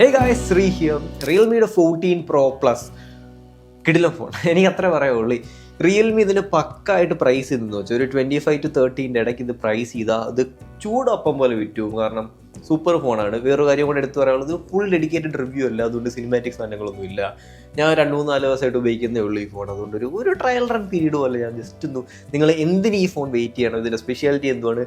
Hey guys, Sri here. Realme 14 Pro Plus കിടിലം phone. എനിക്ക് അത്ര പറയുള്ളൂ. റിയൽമി ഇതിന് പക്കായിട്ട് പ്രൈസ് ചെയ്തെന്ന് വെച്ചാൽ ഒരു 25-30 ഇടയ്ക്ക് ഇത് പ്രൈസ് ചെയ്താൽ അത് ചൂടൊപ്പം പോലെ വിറ്റും. കാരണം സൂപ്പർ ഫോണാണ്. വേറൊരു കാര്യം കൂടെ എടുത്തു പറയാനുള്ളത്, ഫുൾ ഡെഡിക്കേറ്റഡ് റിവ്യൂ അല്ല, അതുകൊണ്ട് സിനിമാറ്റിക് സാധനങ്ങളൊന്നും ഇല്ല. ഞാൻ 2-3-4 ദിവസമായിട്ട് ഉപയോഗിക്കുന്നേ ഉള്ളൂ ഈ ഫോൺ. അതുകൊണ്ട് ഒരു ട്രയൽ റൺ പീരീഡ് പോലെ ഞാൻ ജസ്റ്റ് ഒന്ന് നിങ്ങൾ എന്തിന് ഈ ഫോൺ വെയിറ്റ് ചെയ്യണം, ഇതിൻ്റെ സ്പെഷ്യാലിറ്റി എന്തുവാണ്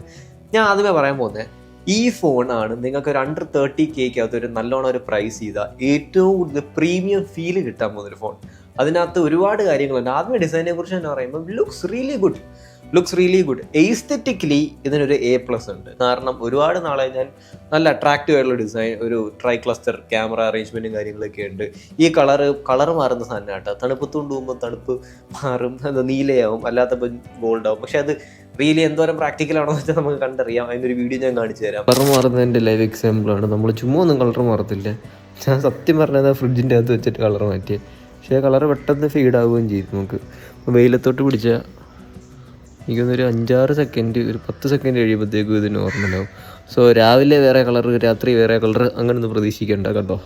ഞാൻ ആദ്യമേ പറയാൻ പോകുന്നത്. ഈ ഫോണാണ് നിങ്ങൾക്ക് ഒരു അണ്ടർ 30K ഒരു നല്ലോണം ഒരു പ്രൈസ് ചെയ്താൽ ഏറ്റവും കൂടുതൽ പ്രീമിയം ഫീല് കിട്ടാൻ പോകുന്നൊരു ഫോൺ. അതിനകത്ത് ഒരുപാട് കാര്യങ്ങളുണ്ട്. ആദ്യമേ ഡിസൈനെ കുറിച്ച് തന്നെ പറയുമ്പോൾ ലുക്സ് റിയലി ഗുഡ്. എസ്തെറ്റിക്കലി ഇതിനൊരു A+ ഉണ്ട്. കാരണം ഒരുപാട് നാളെ ഞാൻ നല്ല അട്രാക്റ്റീവ് ആയിട്ടുള്ള ഡിസൈൻ, ഒരു ട്രൈ ക്ലസ്റ്റർ ക്യാമറ അറേഞ്ച്മെൻറ്റും കാര്യങ്ങളൊക്കെ ഉണ്ട്. ഈ കളർ മാറുന്ന സാധനം കേട്ടോ. തണുപ്പത്ത് കൊണ്ടുപോകുമ്പോൾ തണുപ്പ് മാറും, അത് നീലയാവും, അല്ലാത്തപ്പോൾ ഗോൾഡ് ആവും. പക്ഷെ അത് റിയലി എന്തോരം പ്രാക്ടിക്കലാണോ എന്ന് വെച്ചാൽ നമുക്ക് കണ്ടറിയാം. അതിൻ്റെ ഒരു വീഡിയോ ഞാൻ കാണിച്ചു തരാം. കളർ മാറുന്നതിൻ്റെ ലൈവ് എക്സാമ്പിളാണ്. നമ്മൾ ചുമ്മാ ഒന്നും കളർ മാറത്തില്ല. ഞാൻ സത്യം പറഞ്ഞത് ഫ്രിഡ്ജിൻ്റെ അകത്ത് വെച്ചിട്ട് കളർ മാറ്റിയത്. പക്ഷേ കളർ പെട്ടെന്ന് ഫീഡാവുകയും ചെയ്തു. നമുക്ക് വെയിലത്തോട്ട് പിടിച്ചാൽ എനിക്കൊന്നൊരു 5-6 സെക്കൻഡ്, ഒരു 10 സെക്കൻഡ് കഴിയുമ്പോഴത്തേക്കും ഇത് നോർമലാവും. സോ രാവിലെ വേറെ കളർ, രാത്രി വേറെ കളർ, അങ്ങനെയൊന്നും പ്രതീക്ഷിക്കേണ്ട കേട്ടോ.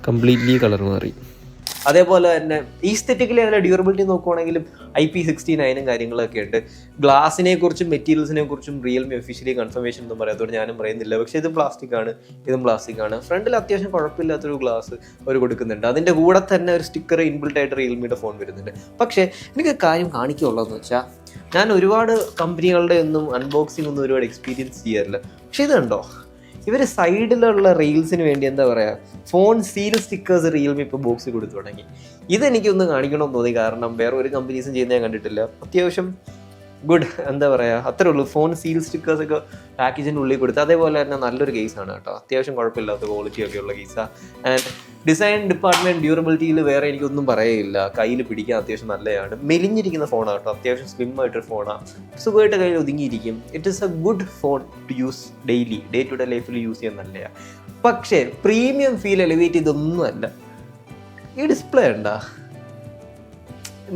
കംപ്ലീറ്റ്ലി കളർ മാറി. അതേപോലെ തന്നെ ഈസ്തെറ്റിക്കലി അതിൻ്റെ ഡ്യൂറബിലിറ്റി നോക്കുവാണെങ്കിലും IP69 കാര്യങ്ങളൊക്കെ ഉണ്ട്. ഗ്ലാസിനെ കുറിച്ചും മെറ്റീരിയൽസിനെ കുറിച്ചും റിയൽമി ഒഫീഷ്യലി കൺഫർമേഷൻ ഒന്നും പറയാത്തതുകൊണ്ട് ഞാനും പറയുന്നില്ല. പക്ഷേ ഇതും പ്ലാസ്റ്റിക് ആണ്. ഫ്രണ്ടിൽ അത്യാവശ്യം കുഴപ്പമില്ലാത്തൊരു ഗ്ലാസ് അവർ കൊടുക്കുന്നുണ്ട്. അതിൻ്റെ കൂടെ തന്നെ ഒരു സ്റ്റിക്കർ ഇൻബിൽട്ട് ആയിട്ട് റിയൽമിയുടെ ഫോൺ വരുന്നുണ്ട്. പക്ഷേ എനിക്ക് കാര്യം കാണിക്കുള്ളതെന്ന് വെച്ചാൽ, ഞാൻ ഒരുപാട് കമ്പനികളുടെ ഒന്നും അൺബോക്സിംഗ് ഒന്നും ഒരുപാട് എക്സ്പീരിയൻസ് ചെയ്യാറില്ല. പക്ഷേ ഇത് കണ്ടോ, ഇവർ സൈഡിലുള്ള റീൽസിന് വേണ്ടി എന്താ പറയുക, ഫോൺ സീൽ സ്റ്റിക്കേഴ്സ് റിയൽമി ഇപ്പോൾ ബോക്സിൽ കൊടുത്തു തുടങ്ങി. ഇതെനിക്കൊന്ന് കാണിക്കണമെന്ന് തോന്നി. കാരണം വേറെ ഒരു കമ്പനീസും ചെയ്യുന്നത് ഞാൻ കണ്ടിട്ടില്ല. അത്യാവശ്യം ഗുഡ്, എന്താ പറയുക, അത്രേ ഉള്ളൂ. ഫോൺ സീൽ സ്റ്റിക്കേഴ്സൊക്കെ പാക്കേജിൻ്റെ ഉള്ളിൽ കൊടുത്ത്. അതേപോലെ തന്നെ നല്ലൊരു കേസാണ് കേട്ടോ. അത്യാവശ്യം കുഴപ്പമില്ലാത്ത ക്വാളിറ്റിയൊക്കെ ഉള്ള കേസാണ്. ആൻഡ് ഡിസൈൻ ഡിപ്പാർട്ട്മെൻറ്റ് ഡ്യൂറബിലിറ്റിയിൽ വേറെ എനിക്കൊന്നും പറയില്ല. കയ്യിൽ പിടിക്കാൻ അത്യാവശ്യം നല്ലതാണ്. മെലിഞ്ഞിരിക്കുന്ന ഫോണാണ് കേട്ടോ. അത്യാവശ്യം സ്ലിം ആയിട്ടൊരു ഫോണാണ്. സുഖമായിട്ട് കയ്യിൽ ഒതുങ്ങിയിരിക്കും. It is a good phone to use daily, day to day ലൈഫിൽ യൂസ് ചെയ്യാൻ നല്ലതാണ്. പക്ഷേ പ്രീമിയം ഫീൽ എലിവേറ്റ് ചെയ്തൊന്നുമല്ല. ഈ ഡിസ്പ്ലേ ഉണ്ടാ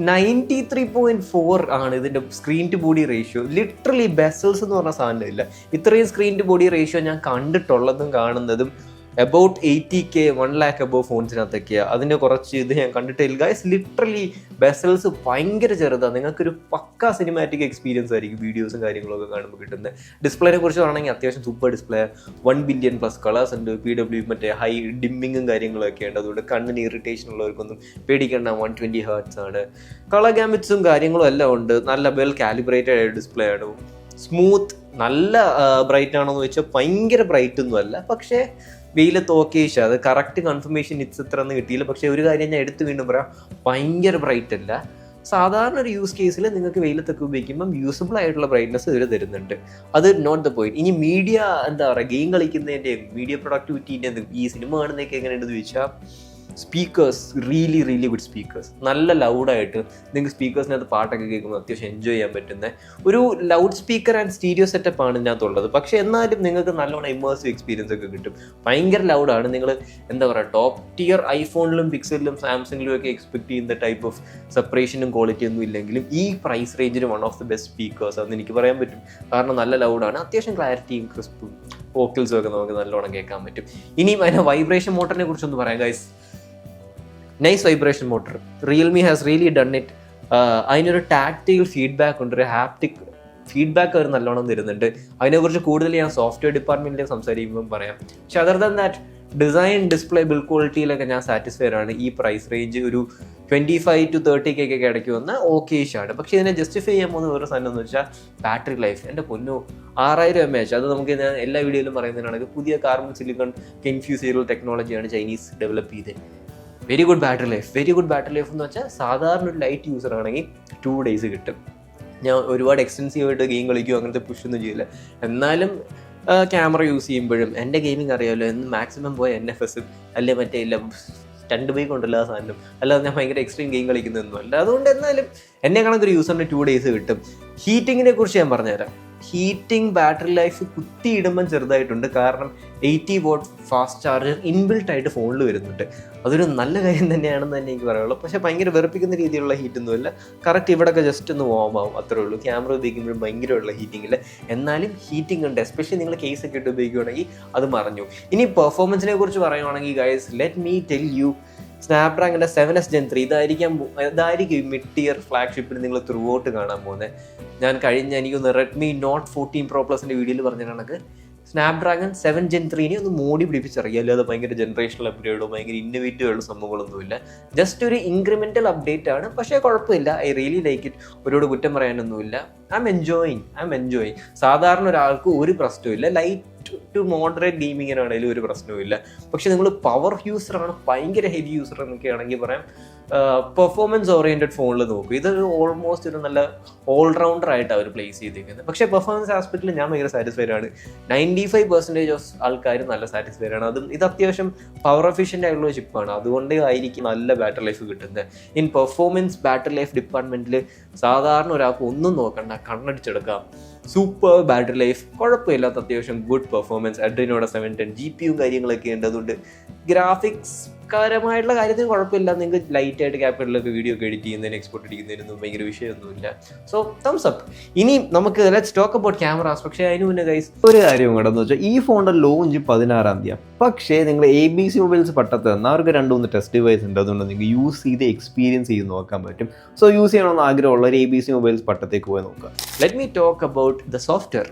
93.4 ആണ് ഇതിൻ്റെ screen to body ratio. Literally bezels എന്ന് പറഞ്ഞ സാധനമില്ല. ഇത്രയും സ്ക്രീൻ ടു ബോഡി റേഷ്യോ ഞാൻ കണ്ടിട്ടുള്ളതും കാണുന്നതും അബൌട്ട് 80K 1 lakh above ഫോൺസിനകത്തൊക്കെയാണ്. അതിൻ്റെ കുറച്ച് ഇത് ഞാൻ കണ്ടിട്ടില്ല ഗൈസ്. ലിറ്ററലി ബെസൽസ് ഭയങ്കര ചെറുതാണ്. നിങ്ങൾക്കൊരു പക്കാ സിനിമാറ്റിക് എക്സ്പീരിയൻസ് ആയിരിക്കും വീഡിയോസും കാര്യങ്ങളൊക്കെ കാണുമ്പോൾ കിട്ടുന്നത്. ഡിസ്പ്ലേനെ കുറിച്ച് പറയുകയാണെങ്കിൽ അത്യാവശ്യം സൂപ്പർ ഡിസ്പ്ലേ, 1 billion+ കളേഴ്സ് ഉണ്ട്. PW മറ്റേ ഹൈ ഡിമ്മിങ്ങും കാര്യങ്ങളൊക്കെ ഉണ്ട്. അതുകൊണ്ട് കണ്ണിന് ഇറിറ്റേഷൻ ഉള്ളവർക്കൊന്നും പേടിക്കേണ്ട. 120 Hz ആണ്. കളർ ഗാമിറ്റ്സും കാര്യങ്ങളും എല്ലാം ഉണ്ട്. നല്ല വെൽ കാലിബ്രേറ്റഡ് ആയ ഡിസ്പ്ലേ ആണ്. സ്മൂത്ത്, നല്ല ബ്രൈറ്റ് ആണെന്ന് വെച്ചാൽ ഭയങ്കര ബ്രൈറ്റ് ഒന്നും അല്ല. പക്ഷേ വെയിലത്ത് ഓക്കേഷ, അത് കറക്റ്റ് കൺഫർമേഷൻ ഇത്ര ഒന്നും കിട്ടിയില്ല. പക്ഷേ ഒരു കാര്യം ഞാൻ എടുത്ത് വീണ്ടും പറയാം, ഭയങ്കര ബ്രൈറ്റ് അല്ല. സാധാരണ ഒരു യൂസ് കേസിൽ നിങ്ങൾക്ക് വെയിലത്തൊക്കെ ഉപയോഗിക്കുമ്പം യൂസബിൾ ആയിട്ടുള്ള ബ്രൈറ്റ്നസ് ഇവർ തരുന്നുണ്ട്. അത് നോട്ട് ദ പോയിന്റ്. ഇനി മീഡിയ എന്താ പറയുക, ഗെയിം കളിക്കുന്നതിൻ്റെയും മീഡിയ പ്രൊഡക്ടിവിറ്റീൻ്റെ ഈ സിനിമ കാണുന്നതൊക്കെ എങ്ങനെയുണ്ടെന്ന് ചോദിച്ചാൽ, സ്പീക്കേഴ്സ് റിയലി ഗുഡ് സ്പീക്കേഴ്സ്. നല്ല ലൗഡായിട്ട് നിങ്ങൾക്ക് സ്പീക്കേഴ്സിനകത്ത് പാട്ടൊക്കെ കേൾക്കുമ്പോൾ അത്യാവശ്യം എൻജോയ് ചെയ്യാൻ പറ്റുന്ന ഒരു loud speaker and stereo setup ആണ് ഇതിനകത്തുള്ളത്. പക്ഷേ എന്നാലും നിങ്ങൾക്ക് നല്ലോണം ഇമേഴ്സീവ് എക്സ്പീരിയൻസ് ഒക്കെ കിട്ടും. ഭയങ്കര ലൗഡാണ്. നിങ്ങൾ എന്താ പറയുക, ടോപ്പ് ടിയർ ഐഫോണിലും പിക്സലിലും സാംസങ്ങിലും ഒക്കെ എക്സ്പെക്ട് ചെയ്യുന്ന ടൈപ്പ് ഓഫ് സെപ്പറേഷനും ക്വാളിറ്റി ഒന്നും ഇല്ലെങ്കിലും ഈ പ്രൈസ് റേഞ്ചിന് one of the best speakers ആണെന്ന് എനിക്ക് പറയാൻ പറ്റും. കാരണം നല്ല ലൗഡാണ്. അത്യാവശ്യം ക്ലാരിറ്റിയും ക്രിസ്പും വോക്കൽസും ഒക്കെ നമുക്ക് നല്ലോണം കേൾക്കാൻ പറ്റും. ഇനിയും അതിൻ്റെ വൈബ്രേഷൻ മോട്ടറിനെ കുറിച്ചൊന്ന് പറയാം guys. Nice vibration motor. Realme has really done it. അതിനൊരു ടാക്റ്റൈൽ ഫീഡ്ബാക്ക് ഉണ്ട്, ഒരു ഹാപ്റ്റിക് ഫീഡ്ബാക്ക് അവർ നല്ലോണം തരുന്നുണ്ട്. അതിനെക്കുറിച്ച് കൂടുതൽ ഞാൻ സോഫ്റ്റ്വെയർ ഡിപ്പാർട്ട്മെൻറ്റിലേക്ക് സംസാരിക്കുമ്പം പറയാം. പക്ഷെ other than that design, display, build ക്വാളിറ്റിയിലൊക്കെ ഞാൻ സാറ്റിസ്ഫൈഡ് ആണ്. ഈ പ്രൈസ് റേഞ്ച് ഒരു 25-30K ഇടയ്ക്ക് വന്ന ഓക്കേഷാണ്. പക്ഷേ ഇതിനെ ജസ്റ്റിഫൈ ചെയ്യാൻ പോകുന്ന വേറെ സാധനം എന്ന് വെച്ചാൽ ബാറ്ററി ലൈഫ്. എൻ്റെ പൊന്നോ, 6000 mAh. അത് നമുക്ക് ഞാൻ എല്ലാ വീഡിയോയിലും പറയുന്നതിനാണ്. പുതിയ കാർബൺ സിലിക്കൺ ഇൻഫ്യൂസ് ചെയ്തുള്ള ടെക്നോളജിയാണ് ചൈനീസ് ഡെവലപ്പ് ചെയ്തത്. വെരി ഗുഡ് ബാറ്ററി ലൈഫ് എന്ന് വെച്ചാൽ സാധാരണ ഒരു ലൈറ്റ് യൂസർ ആണെങ്കിൽ 2 days കിട്ടും. ഞാൻ ഒരുപാട് എക്സ്റ്റെൻസീവായിട്ട് ഗെയിം കളിക്കുകയോ അങ്ങനത്തെ പുഷൊന്നും ചെയ്യില്ല. എന്നാലും ക്യാമറ യൂസ് ചെയ്യുമ്പോഴും എൻ്റെ ഗെയിമിംഗ് അറിയാമല്ലോ, എന്ന് മാക്സിമം പോയ NFS അല്ലെ മറ്റേ ഇല്ല സ്റ്റണ്ട് ബൈക്ക് ഉണ്ടല്ലോ ആ സാധനം. അല്ലാതെ ഞാൻ ഭയങ്കര എക്സ്ട്രീം ഗെയിം കളിക്കുന്നതൊന്നും അല്ല. അതുകൊണ്ട് എന്നാലും എന്നെ കണക്കൊരു യൂസറിന് 2 days കിട്ടും. ഹീറ്റിങ്ങിനെ കുറിച്ച് ഞാൻ പറഞ്ഞുതരാം. ഹീറ്റിംഗ് ബാറ്ററി ലൈഫ് കുത്തിയിടുമ്പം ചെറുതായിട്ടുണ്ട്, കാരണം 80 വാട്ട് ഫാസ്റ്റ് ചാർജർ ഇൻബിൽട്ട് ആയിട്ട് ഫോണിൽ വരുന്നുണ്ട്. അതൊരു നല്ല കാര്യം തന്നെയാണെന്ന് തന്നെ എനിക്ക് പറയുള്ളൂ. പക്ഷേ ഭയങ്കര വെറുപ്പിക്കുന്ന രീതിയിലുള്ള ഹീറ്റൊന്നുമില്ല. കറക്റ്റ് ഇവിടെയൊക്കെ ജസ്റ്റ് ഒന്ന് വാം ആവും, അത്രേ ഉള്ളൂ. ക്യാമറ ഉപയോഗിക്കുമ്പോഴും ഭയങ്കരമുള്ള ഹീറ്റിംഗ് ഇല്ല, എന്നാലും ഹീറ്റിംഗ് ഉണ്ട്. എസ്പെഷ്യലി നിങ്ങൾ കേസൊക്കെ ഇട്ട് ഉപയോഗിക്കുകയാണെങ്കിൽ അത് മറഞ്ഞു. ഇനി പെർഫോമൻസിനെ കുറിച്ച് പറയുകയാണെങ്കിൽ guys, let me tell you, സ്നാപ്ഡ്രാഗണിൻ്റെ 7S Gen 3 ഇതായിരിക്കും മിഡ് ടിയർ ഫ്ലാഗ്ഷിപ്പിൽ നിങ്ങൾ ത്രൂ ഔട്ട് കാണാൻ പോകുന്നത്. ഞാൻ എനിക്കൊന്ന് റെഡ്മി നോട്ട് 14 Pro Plusൻ്റെ വീഡിയോയിൽ പറഞ്ഞ കണക്ക് സ്നാപ്ഡ്രാഗൺ 7 Gen 3 ഒന്ന് മോഡി പിടിപ്പിച്ചിറങ്ങി. അല്ലാതെ ഭയങ്കര ജനറേഷണൽ അപ്ഗ്രേഡോ ഭയങ്കര ഇന്നോവേറ്റീവുള്ള സംഭവങ്ങളൊന്നുമില്ല. ജസ്റ്റ് ഒരു ഇൻക്രിമെൻ്റൽ അപ്ഡേറ്റ് ആണ്, പക്ഷേ കുഴപ്പമില്ല. I really like it. ഒരുപാട് കുറ്റം പറയാനൊന്നുമില്ല. I M enjoying. സാധാരണ ഒരാൾക്ക് ഒരു പ്രശ്നമില്ല. ലൈറ്റ് ടു മോഡറേറ്റ് ഗെയിമിങ്ങിനാണെങ്കിലും ഒരു പ്രശ്നവുമില്ല. പക്ഷെ നിങ്ങൾ പവർ യൂസറാണ്, ഭയങ്കര ഹെവി യൂസർ എന്നൊക്കെ ആണെങ്കിൽ പറയാം, പെർഫോമൻസ് ഓറിയൻറ്റഡ് ഫോണിൽ നോക്കും. ഇതൊരു ഓൾമോസ്റ്റ് ഒരു നല്ല ഓൾറൗണ്ടർ ആയിട്ട് അവർ പ്ലേസ് ചെയ്തിരിക്കുന്നത്. പക്ഷേ പെർഫോമൻസ് ആസ്പെക്റ്റിൽ ഞാൻ ഭയങ്കര സാറ്റിസ്ഫൈഡ് ആണ്. 95% ഓഫ് ആൾക്കാർ നല്ല സാറ്റിസ്ഫൈഡ് ആണ്. ഇത് അത്യാവശ്യം പവർ എഫിഷ്യൻ്റ് ആയിട്ടുള്ള ചിപ്പാണ്, അതുകൊണ്ട് ആയിരിക്കും നല്ല ബാറ്ററി ലൈഫ് കിട്ടുന്നത്. ഇൻ പെർഫോമൻസ് ബാറ്ററി ലൈഫ് ഡിപ്പാർട്ട്മെൻറ്റിൽ സാധാരണ ഒരാൾക്ക് ഒന്നും നോക്കണ്ട, കണ്ണടിച്ചെടുക്കാം. സൂപ്പർ ബാറ്ററി ലൈഫ്, കുഴപ്പമില്ലാത്ത അത്യാവശ്യം ഗുഡ് പെർഫോമൻസ്. അഡ്രീനോയുടെ 710 GPU കാര്യങ്ങളൊക്കെ ഉണ്ട്. അതുകൊണ്ട് ഗ്രാഫിക്സ് കാരമായിട്ടുള്ള കാര്യത്തിന് കുഴപ്പമില്ല. നിങ്ങൾക്ക് ലൈറ്റ് ആയിട്ട് ക്യാപ്ചറിലൊക്കെ വീഡിയോ ഒക്കെ എഡിറ്റ് ചെയ്യുന്നതിന് എക്സ്പോർട്ട് അടിക്കുന്നതിനൊന്നും ഭയങ്കര വിഷയമൊന്നുമില്ല. So thumbs up. ഇനി നമുക്ക് ലെറ്റ്സ് ടോക്ക് അബൌട്ട് ക്യാമറാസ്. പക്ഷേ അതിന് മുന്നേ ഗൈസ് ഒരു കാര്യം കൂടെ എന്ന് വെച്ചാൽ, ഈ ഫോണിൻ്റെ ലോഞ്ച് 16-ാം തീയതി. പക്ഷേ നിങ്ങൾ ABC മൊബൈൽസ് പട്ടത്ത് തന്നാൽ അവർക്ക് 2-3 ടെസ്റ്റ് ഡിവൈസ് ഉണ്ട്. അതുകൊണ്ട് നിങ്ങൾക്ക് യൂസ് ചെയ്ത് എക്സ്പീരിയൻസ് ചെയ്ത് നോക്കാൻ പറ്റും. സോ യൂസ് ചെയ്യണമെന്ന് ആഗ്രഹമുള്ളവർ ABC മൊബൈൽസ് പട്ടത്തേക്ക് പോയി നോക്കുക. Let me talk about the software.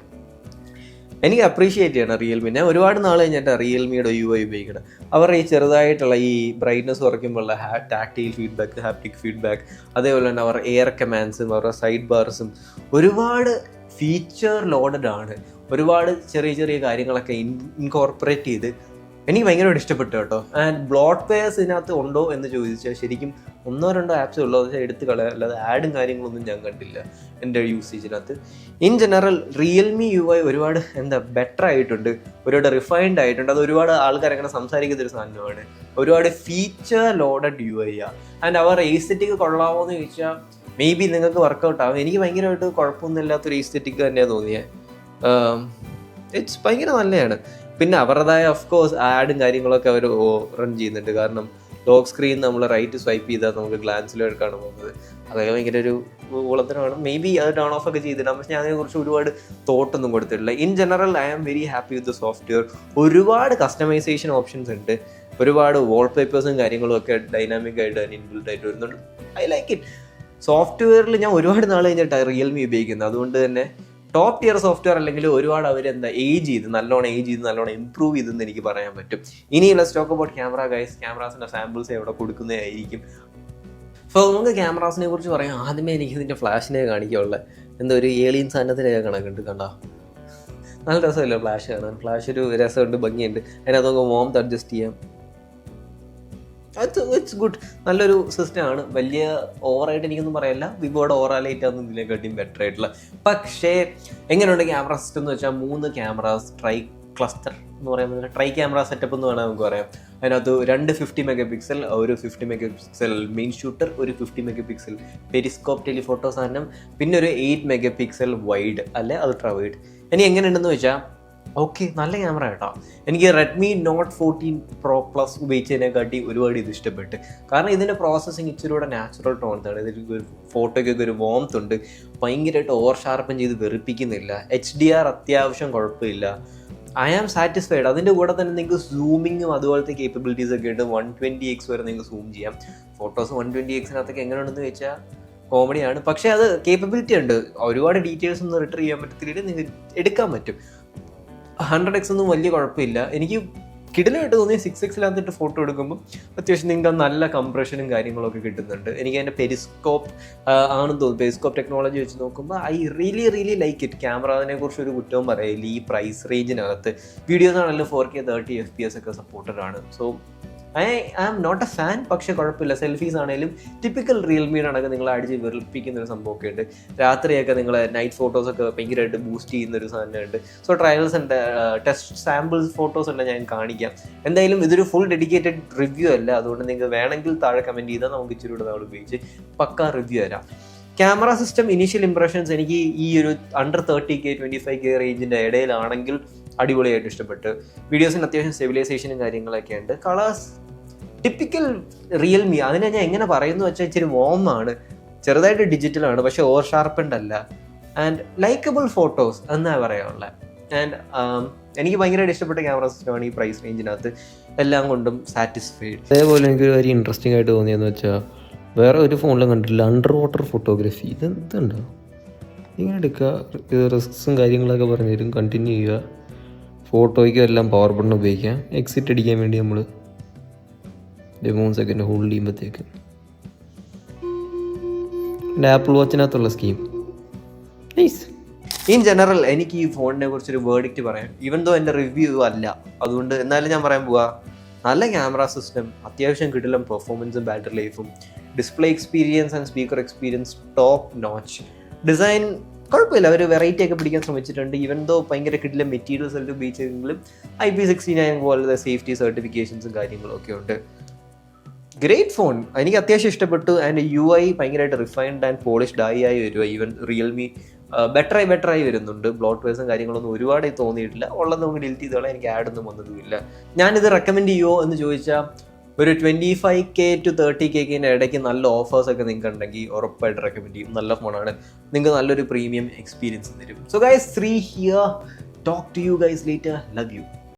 എനിക്ക് അപ്രീഷിയേറ്റ് ചെയ്യണം റിയൽമി. ഞാൻ ഒരുപാട് നാൾ കഴിഞ്ഞിട്ട് റിയൽമിയുടെ UI ഉപയോഗിക്കണം. അവരുടെ ഈ ചെറുതായിട്ടുള്ള ഈ ബ്രൈറ്റ്നസ് കുറയ്ക്കുമ്പോഴുള്ള ടാക്ടൈൽ ഫീഡ്ബാക്ക്, ഹാപ്റ്റിക് ഫീഡ്ബാക്ക്, അതേപോലെ തന്നെ അവരുടെ എയർ കമാൻഡ്സും അവരുടെ സൈഡ് ബാർസും ഒരുപാട് ഫീച്ചർ ലോഡഡ് ആണ്. ഒരുപാട് ചെറിയ കാര്യങ്ങളൊക്കെ ഇൻകോർപ്പറേറ്റ് ചെയ്ത് എനിക്ക് ഭയങ്കരമായിട്ട് ഇഷ്ടപ്പെട്ടു കേട്ടോ. ആൻഡ് ബ്ലോട്ട്വെയർസ് ഇതിനകത്ത് ഉണ്ടോ എന്ന് ചോദിച്ചാൽ ശരിക്കും 1-2 ആപ്സ് ഉള്ളൂ, പക്ഷേ എടുത്ത് കളയാം. അല്ലാതെ ആഡും കാര്യങ്ങളൊന്നും ഞാൻ കണ്ടില്ല എൻ്റെ യൂസേജിനകത്ത്. ഇൻ ജനറൽ റിയൽമി UI ഒരുപാട് ബെറ്റർ ആയിട്ടുണ്ട്, ഒരുപാട് റിഫൈൻഡ് ആയിട്ടുണ്ട്. അത് ഒരുപാട് ആൾക്കാർ അങ്ങനെ സംസാരിക്കുന്നൊരു സാധനമാണ്. ഒരുപാട് ഫീച്ചർ ലോഡഡ് UI ആണ്. ആൻഡ് അവർ എസ്തെറ്റിക് കൊള്ളാമോ എന്ന് ചോദിച്ചാൽ മേ ബി നിങ്ങൾക്ക് വർക്കൗട്ട് ആവും. എനിക്ക് ഭയങ്കരമായിട്ട് കുഴപ്പമൊന്നുമില്ലാത്തൊരു എസ്തെറ്റിക് തന്നെയാണ് തോന്നിയത്. ഇറ്റ്സ് ഭയങ്കര നല്ലതാണ്. പിന്നെ അവരുടേതായ ഓഫ്കോഴ്സ് ആഡും കാര്യങ്ങളൊക്കെ അവർ റൺ ചെയ്യുന്നുണ്ട്. കാരണം ലോക്ക് സ്ക്രീൻ നമ്മൾ റൈറ്റ് സ്വൈപ്പ് ചെയ്താൽ നമുക്ക് ഗ്ലാൻസിലേക്കാണ് പോകുന്നത്. അതൊക്കെ ഭയങ്കര ഒരു ഊളത്തരമാണ്. മേ ബി അത് ടേൺ ഓഫ് ഒക്കെ ചെയ്തിടാം, പക്ഷെ ഞാൻ അതിനെക്കുറിച്ച് ഒരുപാട് തോട്ടൊന്നും കൊടുത്തിട്ടില്ല. In general I am very happy with the software. ഒരുപാട് കസ്റ്റമൈസേഷൻ ഓപ്ഷൻസ് ഉണ്ട്, ഒരുപാട് വാൾപേപ്പേഴ്സും കാര്യങ്ങളും ഒക്കെ ഡൈനാമിക് ആയിട്ട് തന്നെ ഇൻബിൽറ്റ് ആയിട്ട് വരുന്നുണ്ട്. I like it. സോഫ്റ്റ്വെയറിൽ ഞാൻ ഒരുപാട് നാൾ കഴിഞ്ഞിട്ട് റിയൽമി ഉപയോഗിക്കുന്നത്, അതുകൊണ്ട് തന്നെ ടോപ്പ് ടിയർ സോഫ്റ്റ്വെയർ അല്ലെങ്കിൽ ഒരുപാട് നല്ലോണം ഇംപ്രൂവ് ചെയ്തെന്ന് എനിക്ക് പറയാൻ പറ്റും. ഇനിയുള്ള സ്റ്റോക്ക് അബൌട്ട് ക്യാമറ ഗൈസ്, ക്യാമറാസിൻ്റെ സാമ്പിൾസ് എവിടെ കൊടുക്കുന്നതായിരിക്കും. സോ നമുക്ക് ക്യാമറാസിനെ കുറിച്ച് പറയാം. ആദ്യമേ എനിക്ക് ഇതിൻ്റെ ഫ്ലാഷിനെ കാണിക്കാനുള്ള ഒരു ഏലിയൻ സാധനത്തിനൊക്കെ കണക്കുണ്ട്. കണ്ടോ, നല്ല രസമല്ലേ ഫ്ലാഷ് കാണാൻ? ഫ്ലാഷ് ഒരു രസമുണ്ട്, ഭംഗിയുണ്ട്. അതിനകത്ത് നമുക്ക് വോംത്ത് അഡ്ജസ്റ്റ് ചെയ്യാം. It's good. നല്ലൊരു സിസ്റ്റമാണ്. വലിയ ഓവറായിട്ട് എനിക്കൊന്നും പറയില്ല. വിവോയുടെ ഓറാലൈറ്റ് ആണെന്ന് ഇതിനെക്കാട്ടിയും ബെറ്റർ ആയിട്ടുള്ള. പക്ഷേ എങ്ങനെയുണ്ട് ക്യാമറ സിസ്റ്റം എന്ന് വെച്ചാൽ 3 ക്യാമറാസ് ട്രൈ ക്ലസ്റ്റർ എന്ന് പറയുന്നത്, ട്രൈ ക്യാമറ സെറ്റപ്പ് എന്ന് വേണമെങ്കിൽ നമുക്ക് പറയാം. അതിനകത്ത് 2 50 മെഗാപിക്സൽ, ഒരു 50 മെഗാപിക്സൽ മെയിൻ ഷൂട്ടർ, ഒരു 50 മെഗാപിക്സൽ പെരിസ്കോപ്പ് ടെലിഫോട്ടോ സാധനം, പിന്നെ ഒരു 8 മെഗാപിക്സൽ വൈഡ് അല്ലെ അൾട്രാ വൈഡ്. ഇനി എങ്ങനെയുണ്ടെന്ന് വെച്ചാൽ ഓക്കെ, നല്ല ക്യാമറ കേട്ടോ. എനിക്ക് റെഡ്മി നോട്ട് 14 Pro Plus ഉപയോഗിച്ചതിനെക്കാട്ടി ഒരുപാട് ഇത് ഇഷ്ടപ്പെട്ട്. കാരണം ഇതിൻ്റെ പ്രോസസ്സിങ് ഇച്ചിരി കൂടെ നാച്ചുറൽ ടോൺസാണ്. ഇതിൽ ഫോട്ടോയ്ക്കൊക്കെ ഒരു വോംത്ത് ഉണ്ട്, ഭയങ്കരമായിട്ട് ഓവർ ഷാർപ്പൻ ചെയ്ത് വെറുപ്പിക്കുന്നില്ല. HDR അത്യാവശ്യം കുഴപ്പമില്ല. I am satisfied. അതിൻ്റെ കൂടെ തന്നെ നിങ്ങൾക്ക് സൂമിങ്ങും അതുപോലത്തെ കേപ്പബിലിറ്റീസ് ഒക്കെ ഉണ്ട്. 120x വരെ നിങ്ങൾക്ക് സൂം ചെയ്യാം. ഫോട്ടോസ് 120xനകത്തൊക്കെ എങ്ങനെയുണ്ടെന്ന് വെച്ചാൽ കോമഡിയാണ്. പക്ഷേ അത് കേപ്പബിലിറ്റി ഉണ്ട്. ഒരുപാട് ഡീറ്റെയിൽസ് ഒന്നും റിട്ടർ ചെയ്യാൻ പറ്റത്തില്ല, നിങ്ങൾക്ക് എടുക്കാൻ പറ്റും. 100x ഒന്നും വലിയ കുഴപ്പമില്ല. എനിക്ക് കിടിലായിട്ട് തോന്നി 6xനകത്തിട്ട് ഫോട്ടോ എടുക്കുമ്പോൾ അത്യാവശ്യം നിങ്ങൾക്ക് നല്ല കംപ്രഷനും കാര്യങ്ങളൊക്കെ കിട്ടുന്നുണ്ട്. എനിക്ക് അതിൻ്റെ പെരിസ്കോപ്പ് ആണെന്ന് തോന്നുന്നു. പെരിസ്കോപ്പ് ടെക്നോളജി വെച്ച് നോക്കുമ്പോൾ I really like it. Camera അതിനെക്കുറിച്ച് ഒരു കുറ്റവും പറയില്ല. ഈ പ്രൈസ് റേഞ്ചിനകത്ത് വീഡിയോസ് ആണെങ്കിലും 4K 30 FPS ഒക്കെ സപ്പോർട്ടഡ് ആണ്. So I am not a fan. പക്ഷേ കുഴപ്പമില്ല. സെൽഫീസ് ആണെങ്കിലും ടിപ്പിക്കൽ റിയൽമിയുടെ അടക്കം നിങ്ങളെ അടിച്ച് വെറുപ്പിക്കുന്നൊരു സംഭവമൊക്കെ ഉണ്ട്. രാത്രിയൊക്കെ നിങ്ങളെ നൈറ്റ് ഫോട്ടോസൊക്കെ ഭയങ്കരമായിട്ട് ബൂസ്റ്റ് ചെയ്യുന്നൊരു സാധനമുണ്ട്. സോ ട്രയൽസ് ഉണ്ട്, ടെസ്റ്റ് സാമ്പിൾസ് ഫോട്ടോസ് ഉണ്ട്, ഞാൻ കാണിക്കാം. എന്തായാലും ഇതൊരു ഫുൾ ഡെഡിക്കേറ്റഡ് റിവ്യൂ അല്ല. അതുകൊണ്ട് നിങ്ങൾക്ക് വേണമെങ്കിൽ താഴെ കമൻറ്റ് ചെയ്താൽ നമുക്ക് ഇച്ചിരി കൂടെ നാൾ ഉപയോഗിച്ച് പക്കാ റിവ്യൂ തരാം. ക്യാമറ സിസ്റ്റം ഇനീഷ്യൽ ഇംപ്രഷൻസ് എനിക്ക് ഈ ഒരു അണ്ടർ 30K 25K റേഞ്ചിൻ്റെ ഇടയിലാണെങ്കിൽ അടിപൊളിയായിട്ട് ഇഷ്ടപ്പെട്ട്. വീഡിയോസിന് അത്യാവശ്യം സ്റ്റെബിലൈസേഷനും കാര്യങ്ങളൊക്കെ ഉണ്ട്. കളേഴ്സ് ടിപ്പിക്കൽ റിയൽമി, അതിനെ ഞാൻ എങ്ങനെ പറയുന്നു വെച്ചാൽ ഇച്ചിരി വോമാണ്, ചെറുതായിട്ട് ഡിജിറ്റലാണ്, പക്ഷെ ഓവർ ഷാർപ്പൻഡ് അല്ല. ആൻഡ് ലൈക്കബിൾ ഫോട്ടോസ് എന്നാ പറയാനുള്ളത്. ആൻഡ് എനിക്ക് ഭയങ്കരമായിട്ട് ഇഷ്ടപ്പെട്ട ക്യാമറ സിസ്റ്റമാണ് ഈ പ്രൈസ് റേഞ്ചിനകത്ത്, എല്ലാം കൊണ്ടും സാറ്റിസ്ഫൈഡ്. അതേപോലെ എനിക്ക് ഒരു ഇൻട്രസ്റ്റിംഗ് ആയിട്ട് തോന്നിയെന്ന് വെച്ചാൽ വേറെ ഒരു ഫോണിലും കണ്ടിട്ടില്ല അണ്ടർ വാട്ടർ ഫോട്ടോഗ്രാഫി. ഇതെന്തുണ്ടോ ഇങ്ങനെ എടുക്കുക, റിസ്ക്സും കാര്യങ്ങളൊക്കെ പറഞ്ഞു തരും, കണ്ടിന്യൂ ചെയ്യുക, ഫോട്ടോയ്ക്കും എല്ലാം പവർ ബട്ടൺ ഉപയോഗിക്കാം. എക്സിറ്റ് അടിക്കാൻ വേണ്ടി നമ്മൾ 3 സെക്കൻഡ് ഹോൾഡ് ചെയ്യുമ്പോഴത്തേക്ക്. പിന്നെ ആപ്പിൾ വാച്ചിനകത്തുള്ള സ്കീം നൈസ്. ഇൻ ജനറൽ എനിക്ക് ഈ ഫോണിനെ കുറിച്ചൊരു വേർഡിക്റ്റ് പറയാം, ഈവൻ ദോ എൻ്റെ റിവ്യൂ അല്ല, അതുകൊണ്ട് എന്നാലും ഞാൻ പറയാൻ പോവാ. നല്ല ക്യാമറ സിസ്റ്റം, അത്യാവശ്യം കിട്ടില്ല പെർഫോമൻസും ബാറ്ററി ലൈഫും, display experience and speaker experience top notch, design കുഴപ്പമില്ല, അവർ വെറൈറ്റി ഒക്കെ പിടിക്കാൻ ശ്രമിച്ചിട്ടുണ്ട്. ഈവൻ ദോ ഭയങ്കര കിട്ടില്ല മെറ്റീരിയൽസ് എല്ലാം ഉപയോഗിച്ചെങ്കിലും IP69 പോലത്തെ സേഫ്റ്റി സർട്ടിഫിക്കേഷൻസും കാര്യങ്ങളും ഒക്കെ ഉണ്ട്. ഗ്രേറ്റ് ഫോൺ, എനിക്ക് അത്യാവശ്യം ഇഷ്ടപ്പെട്ടു. ആൻഡ് UI ഭയങ്കരമായിട്ട് റിഫൈൻഡ് ആൻഡ് പോളിഷ്ഡ് ആയി വരുക. ഈവൻ റിയൽമി ബെറ്ററായി വരുന്നുണ്ട്. ബ്ലോട്ട് വേഴ്സും കാര്യങ്ങളൊന്നും ഒരുപാട് തോന്നിയിട്ടില്ല. ഉള്ളത് നമുക്ക് ഡിലീറ്റ് ചെയ്തോളാം, എനിക്ക് ആഡൊന്നും വന്നതുമില്ല. ഞാനിത് റെക്കമെൻഡ് ചെയ്യുമോ എന്ന് ചോദിച്ചാൽ ഒരു 25K to 30K ഇടയ്ക്ക് നല്ല ഓഫേഴ്സൊക്കെ നിങ്ങൾക്ക് ഉണ്ടെങ്കിൽ ഉറപ്പായിട്ട് റെക്കമെൻഡ് ചെയ്യും. നല്ല ഫോണാണ്, നിങ്ങൾക്ക് നല്ലൊരു പ്രീമിയം എക്സ്പീരിയൻസ് തരും. So guys, 3 here. Talk to you guys later. Love you.